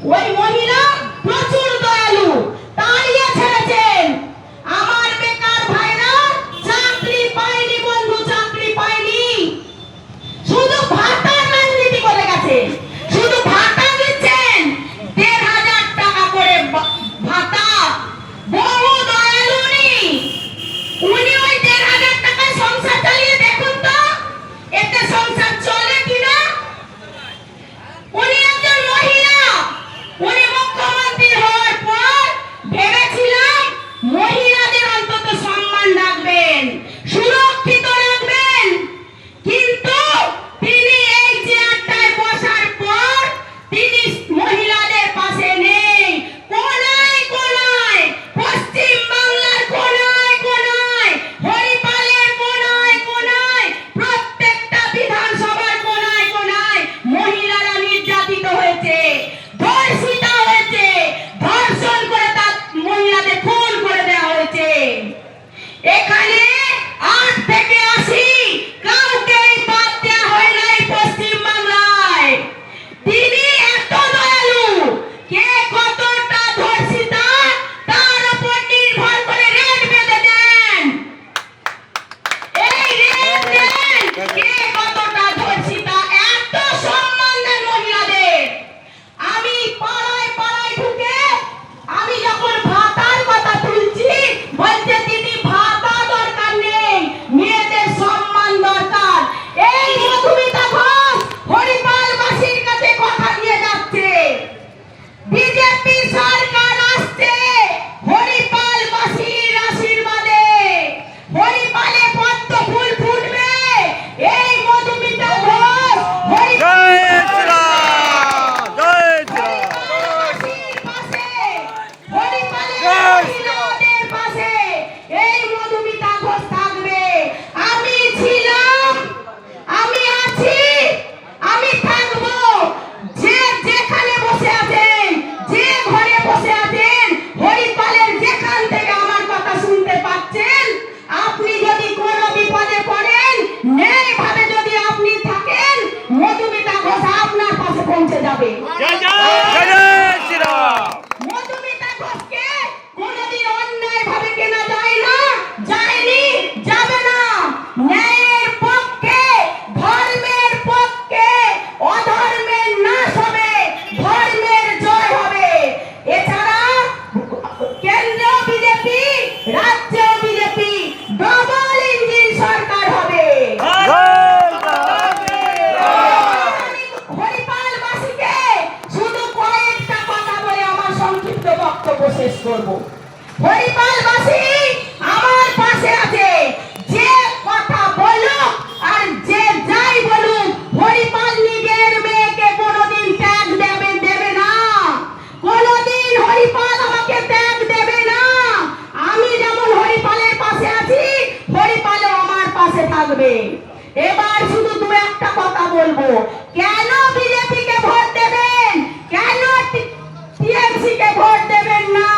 ওই মহিলা প্রচুর দয়ালু, তাড়িয়ে ছেড়েছেন। আমার বেকার ভাইরা চাকরি পায়নি বন্ধু, চাকরি পায়নি, শুধু ভাতার রাজনীতি করে গেছে। শুধু ভাতা দিচ্ছেন ১,৫০০ টাকা করে ভাতা। বহু দয়ালু উনি ওই ১,৫০০ টাকায় সংসার চালিয়ে দেখুন তো এতে সংসার চলে কিনা। উনি একজন মহিলা, উনি মুখ্যমন্ত্রী হওয়ার পর ভেবেছিলাম মহিলাদের অন্তত সম্মান রাখবেন, সুরক্ষিত রাখবেন, কিন্তু তিনি এই চেয়ারটায় বসার পর তিনি মহিলাদের পাশে নেই। কোনায় কোনায়, পশ্চিম বাংলার কোনায় কোনায়, হরিপালের কোনায় কোনায়, প্রত্যেকটা বিধানসভার কোনায় কোনায় মহিলারা নির্যাতিত হয়েছে, ধর্ষিতা হয়েছে, ধর্ষণ করে তার মহিলাদের খুন করে দেওয়া হয়েছে। এখানে ৮ থেকে ৮০ কাউকেই বাদ দেওয়া হয় নাই পশ্চিম বাংলায়। তিনি এত দয়ালু, কে কতটা ধর্ষিতা তার উপর নির্ভর করে রেট বেঁধে দেন। এই রেট দেন কে কতটা ধর্ষিতা, এত সম্মান দেন মহিলাদের। আমি পাড়ায় পাড়ায় ঢুকে আমি যখন ভাতার কথা তুলছি, বলছে দিদি ভাতা দরকার নেই, মেয়েদের সম্মান দরকার। এই মধুমিতা ঘোষ হরিপালবাসীর কাছে কথা দিয়ে যাচ্ছে, বিজেপি সরকার আসছে হরিপালবাসীর আশীর্বাদে, হরিপালে পদ্ম ফুল ফুটবে। এই মধুমিতা ঘোষ হরিপালবাসীর পাশে, হরিপালের মহিলাদের পাশে এই মধুমিতা ঘোষ থাকবে। আমি ছিলাম, আমি আছি, আমি থাকবো। যে যেখানে বসে আছেন, যে ঘরে বসে আছেন, হরিপালের যেখান থেকে আমার কথা শুনতে পাচ্ছেন, আপনি যদি কোনো বিপদে পড়েন, ন্যায় ভাবে যদি আপনি থাকেন, মধুমিতা ঘোষ আপনার পাশে পৌঁছে যাবে। মধুমিতা ঘোষকে কোনোদিন অন্যায় ভাবে কেনা যায় না, যায়নি, যাবে না। ন্যায়ের পক্ষে, ধর্মের পক্ষে, অধর্মের নাশ হবে, ধর্মের জয় হবে। এছাড়া কেন্দ্র বিজেপি, রাজ্য বিজেপি, ডবল ইঞ্জিন সরকার হবে। হরিপালবাসীকে শুধু কয়েকটা কথা বলে আমার সংক্ষিপ্ত বক্তব্য শেষ করব। হরিপালবাসী আমার পাশে আছে, যে কথা বলুক আর যে যাই বলুক, হরিপাল নিজের মেয়েকে কোনোদিন ত্যাগ দেবে না, কোনোদিন হরিপাল আমাকে ত্যাগ দেবে না। আমি যেমন হরিপালের পাশে আছি, হরিপালও আমার পাশে থাকবে। এবার শুধু দু একটা কথা বলবো, কেন বিজেপি কে ভোট দেবেন, কেন টিএমসি কে ভোট দেবেন না?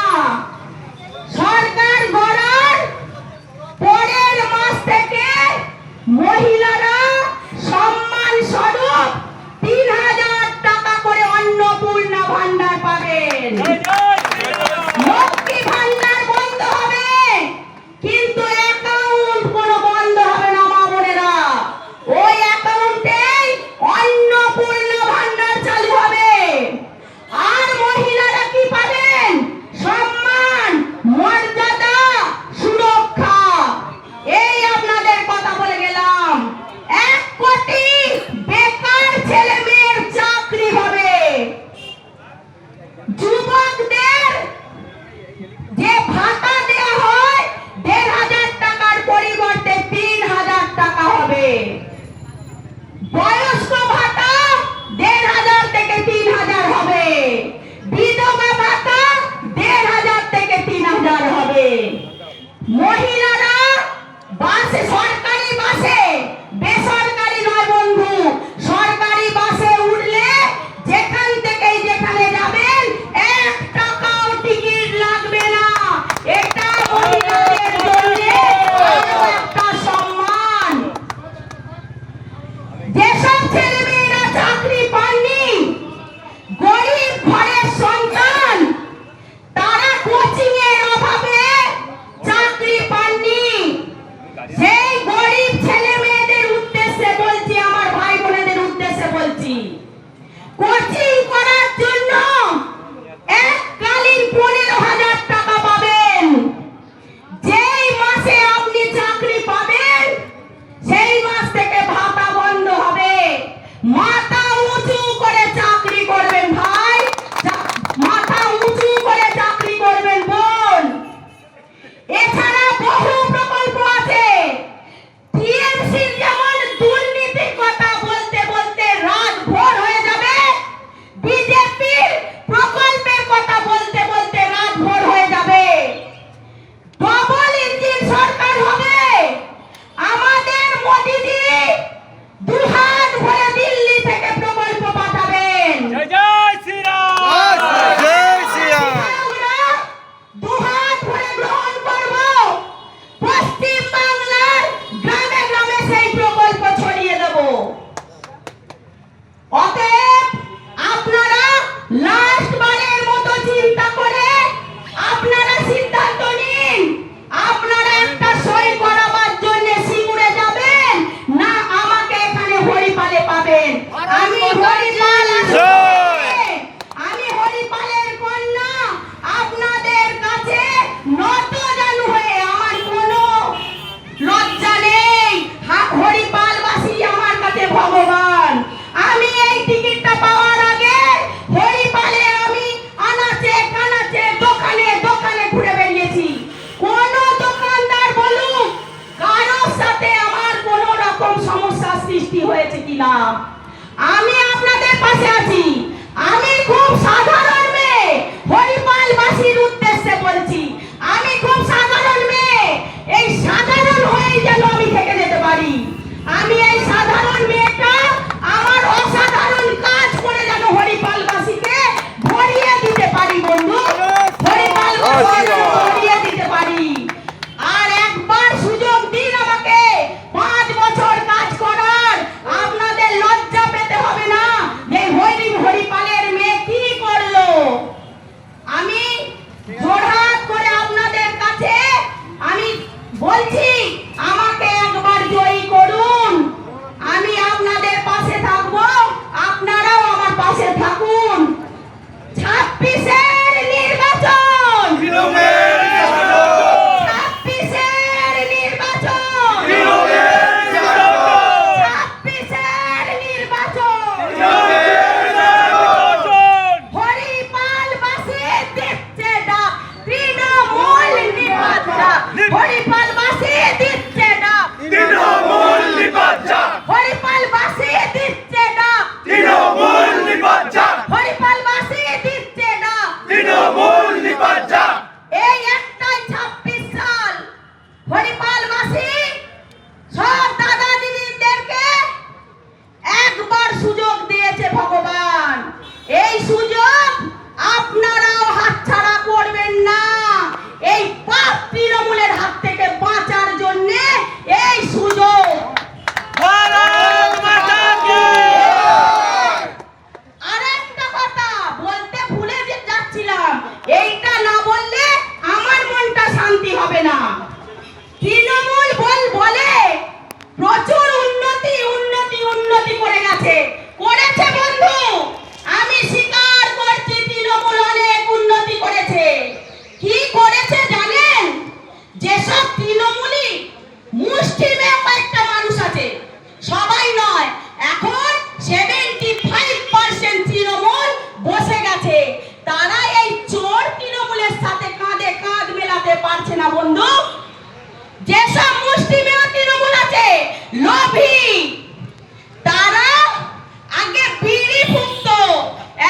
লাস্ট বারের মতো চিন্তা করে আপনারা সিদ্ধান্ত নিন, আপনারা একটা সই করাবার জন্য সিঙ্গুরে যাবেন না আমাকে এখানে হরিপালে পাবেন। আমি হরিপাল আমি হরিপালের কন্যা আপনাদের কাছে নত জানু হয়ে, আমার কোনো লজ্জা নেই। হরিপালবাসী আমার কাছে ভগবান। আমি এই টিকিটটা পাওয়ার আগে হরিপালে আমি আনাচে কানাচে দোকানে দোকানে ঘুরে বেরিয়েছি। কোন দোকানদার বলুক কারোর সাথে আমার কোন রকম সমস্যা সৃষ্টি হয়েছে কিনা। আমি আপনাদের পাশে আছি। আমি খুব সাধারণ মেয়ে, হরিপালবাসীর উদ্দেশ্যে বলছি, আমি খুব সাধারণ মেয়ে। এই সাধারণ হয়ে যেন আমি থেকে যেতে পারি। আমি এই সাধারণ মেয়েটা আমার অসাধারণ কাজ করে যেন হরিপালবাসীকে ভরিয়ে দিতে পারি বন্ধু, হরিপালবাসীকে ভরিয়ে দিতে পারি। আর একবার সুযোগ দিন আমাকে 5 বছর কাজ করার। আপনাদের লজ্জা পেতে হবে না যে হরিপালের মেয়ে কি করলো। আমি জোড়হাত করে আপনাদের কাছে আমি বলছি, আমাকে একবার জয়ী করুন। আমি আপনাদের পাশে থাকবো, আপনারাও আমার পাশে থাকুন। 26-এর নির্বাচন, 26-এর নির্বাচন, 26-এর নির্বাচন। হরিপালবাসী দিচ্ছে ডাক, তৃণমূল নিপাত ডাক। হরিপালবাসী দিচ্ছে ডাক, তৃণমূল নিপাত যাক, হরিপালবাসী দিচ্ছে ডাক, তৃণমূল নিপাত যাক, হরিপালবাসী দিচ্ছে ডাক। তৃণমূল নিপাত যাক। এই একটাই 26 সাল হরিপালবাসী সব দাদা দিদিদেরকে একবার সুযোগ দিয়েছে ভগবান। এই সুযোগ আপনারাও হাতছাড়া করবেন না। এই পাপ তৃণমূলের হাত থেকে বাঁচার জন্য এই সুযোগ। ভারত মাতা কি আরেকটা কথা বলতে ভুলে যাচ্ছিলাম, এইটা না বললে আমার মনটা শান্তি হবে না। তৃণমূল বলে প্রচুর উন্নতি উন্নতি উন্নতি করে গেছে, করেছে বন্ধু। আমি স্বীকার করছি তৃণমূল অনেক উন্নতি করেছে। কি করেছে জানেন? যেসব তৃণমূলী মুষ্টিমেয় কয়েকটা মানুষ আছে, সবাই নয়, এখন 75% তৃণমূল বসে গেছে। তারা এই চোর তৃণমূলের সাথে কাঁধে কাঁধ মেলাতে পারছে না বন্ধু। যেসব মুষ্টিমেয় তৃণমূল আছে, লোভী, তারা আগে বিড়ি ফুঁকতো,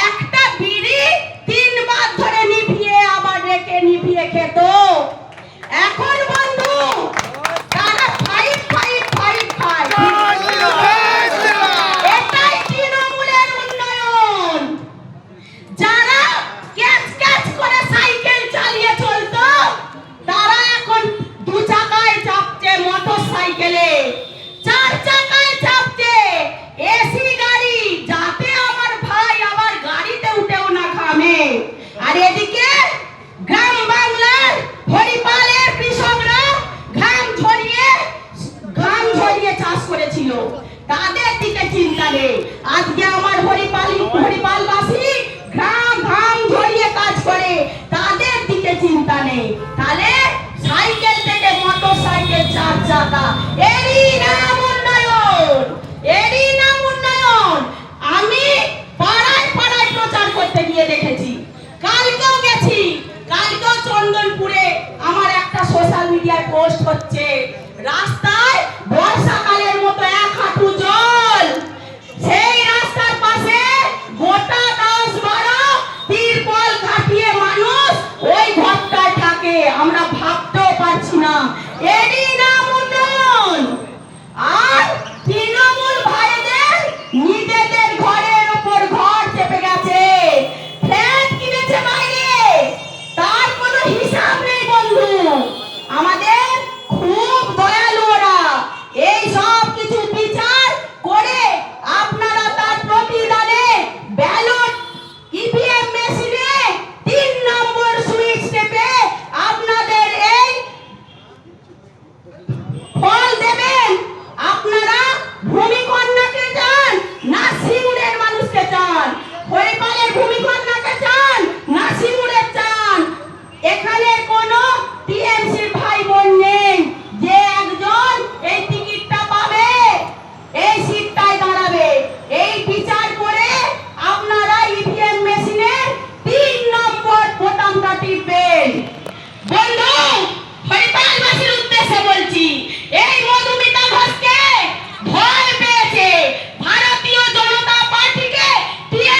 একটা বিড়ি 3 বার ধরে নিভিয়ে আবার রেখে নিভিয়ে খেত। এখন বন্ধু তারা 5 খায়। এটাই তৃণমূলের উন্নয়ন। যারা ক্যাচ ক্যাচ করে সাইকেল চালিয়ে চলতো, তারা এখন 2 চাকায় চাপছে, মোটর সাইকেলে 4 চাকায় চাপছে, এসি গাড়ি, যাতে আমার ভাই আবার গাড়িতে উঠেও না ঘামে। আর এদিকে গ্রাম বাংলার হরিপালের কৃষকরা ঘাম ঝরিয়ে চাষ করেছিল, তাদের দিকে চিন্তা নেই। আজকে আমার হরিপালবাসী ঘাম ঝরিয়ে কাজ করে, তাদের দিকে চিন্তা নেই। তাহলে সাইকেল থেকে মোটর সাইকেল 4 চাকা, এরই নাম উন্নয়ন, এরই নাম উন্নয়ন। আমি পাড়ায় পাড়ায় প্রচার করতে গিয়ে দেখেছি, কালকেও গেছি, কালকেও চন্দনপুরে আমার একটা সোশ্যাল মিডিয়ায় পোস্ট হচ্ছে, রাস্তায় বর্ষাকালের মতো 1 হাঁটু জল। সেই রাস্তার পাশে গোটা 10-12 তিরপল কাটিয়ে মানুষ ওই ঘরটায় থাকে। আমরা ভাবতেও পারছি না, এরই